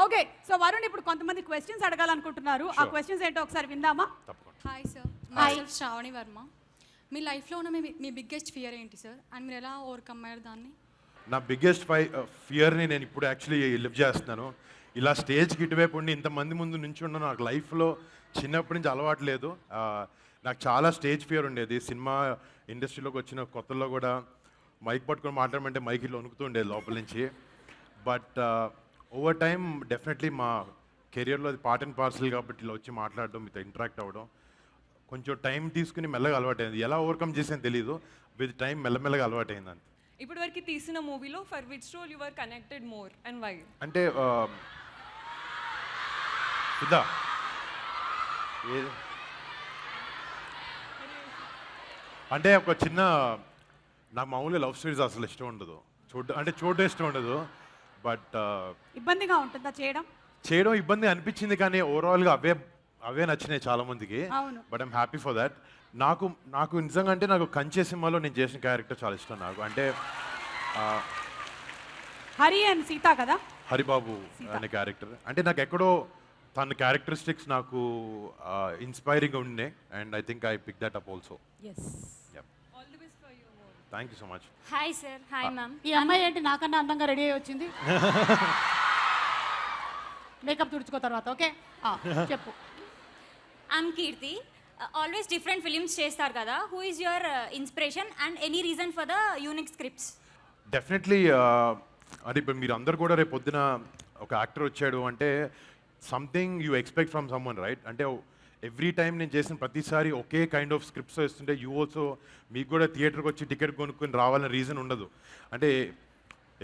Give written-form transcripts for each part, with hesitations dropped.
Okay, so Varun ఇప్పుడు కొంతమంది questions అడగాలనుకుంటున్నారు. ఆ క్వశ్చన్స్ ఏంటో ఒకసారి విందామా? Hi sir, myself Shravani Varma. మీ లైఫ్లో ఉన్న మీ బిగ్గెస్ట్ ఫియర్ ఏంటి సార్, అండ్ మీరు ఎలా ఓవర్కమ్ అయ్యారు దాన్ని? నా బిగ్గెస్ట్ ఫియర్ని నేను ఇప్పుడు యాక్చువల్లీ లివ్ చేస్తున్నాను. ఇలా స్టేజ్కి ఇటువైపు ఉండి ఇంతమంది ముందు నుంచి ఉన్న నాకు లైఫ్లో చిన్నప్పటి నుంచి అలవాటు లేదు. నాకు చాలా స్టేజ్ ఫియర్ ఉండేది. సినిమా ఇండస్ట్రీలోకి వచ్చిన కొత్తల్లో కూడా మైక్ పట్టుకొని మాట్లాడమంటే మైక్ ఇల్లు వణుకుతూ ఉండేది లోపల నుంచి. బట్ ఓవర్ టైమ్ డెఫినెట్లీ మా కెరియర్లో అది పార్ట్ అండ్ పార్సల్ కాబట్టి ఇలా వచ్చి మాట్లాడడం, మీతో ఇంటరాక్ట్ అవ్వడం కొంచెం టైం తీసుకుని మెల్లగా అలవాటైంది. ఎలా ఓవర్కమ్ చేసేది తెలీదు, విత్ టైం మెల్లమెల్లగా అలవాటైంది అంతే. ఇప్పటి వరకు తీసిన మూవీలో for which role you are connected more and why? అంటే ఇదా అంటే ఒక చిన్న, నాకు మామూలుగా లవ్ స్టోరీస్ అసలు ఇష్టం ఉండదు, చూడడం ఇష్టం ఉండదు. బట్ ఇబ్బందిగా ఉంటుందా చేయడం ఇబ్బంది అనిపించింది, కానీ ఓవరాల్గా అవే నచ్చినాయి చాలా మందికి. అవును. But I'm happy for that. నాకు నిజంగా అంటే నాకు కంచె సినిమాలో నేను చేసిన క్యారెక్టర్ చాలా ఇష్టం నాకు. అంటే హరి అండ్ సీత కదా, హరిబాబు అనే క్యారెక్టర్ అంటే నాకు ఎక్కడో తన క్యారెక్టరిస్టిక్స్ నాకు ఇన్స్పైరింగ్ ఉన్నాయి. And I think I pick that up also. All the best for your movie. Thank you so much. Hi sir. Hi ma'am. ఈ అమ్మాయి ఏంటి నాకన్నా అందంగా రెడీ అయ్యి వచ్చింది? మేకప్ తుడుచుకో తర్వాత. ఓకే, చెప్పు. I'm Keerthi. Always different films చేస్తారు కదా, who is your inspiration and any reason for the unique scripts? Definitely అంటే ఇప్పుడు మీరు అందరు కూడా రేపు పొద్దున ఒక యాక్టర్ వచ్చాడు అంటే something you expect from someone, right? అంటే ఎవ్రీ టైం నేను చేసిన ప్రతిసారి ఒకే కైండ్ ఆఫ్ స్క్రిప్ట్స్ వస్తుంటే యూ ఆల్సో మీకు కూడా థియేటర్కి వచ్చి టికెట్ కొనుక్కొని రావాలనే రీజన్ ఉండదు. అంటే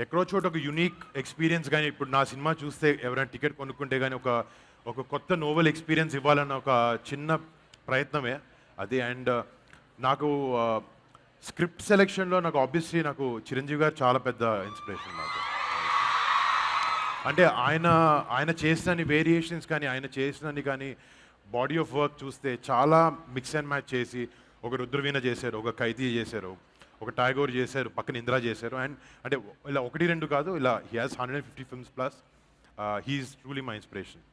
ఎక్కడో చోట ఒక యునిక్ ఎక్స్పీరియన్స్, కానీ ఇప్పుడు నా సినిమా చూస్తే ఎవరైనా టికెట్ కొనుక్కుంటే కానీ ఒక కొత్త నోవెల్ ఎక్స్పీరియన్స్ ఇవ్వాలన్న ఒక చిన్న ప్రయత్నమే అది. అండ్ నాకు స్క్రిప్ట్ సెలెక్షన్లో నాకు ఆబ్వియస్లీ నాకు చిరంజీవి గారు చాలా పెద్ద ఇన్స్పిరేషన్ నాకు. అంటే ఆయన చేసిన వేరియేషన్స్ కానీ ఆయన చేసినని కానీ బాడీ ఆఫ్ వర్క్ చూస్తే చాలా మిక్స్ అండ్ మ్యాచ్ చేసి ఒక రుద్రవీణ చేశారు, ఒక ఖైదీ చేశారు, ఒక టాగోర్ చేశారు, పక్కన ఇందిరా చేశారు. అండ్ అంటే ఇలా 1-2 కాదు, ఇలా he has 150 films plus. He is truly my inspiration.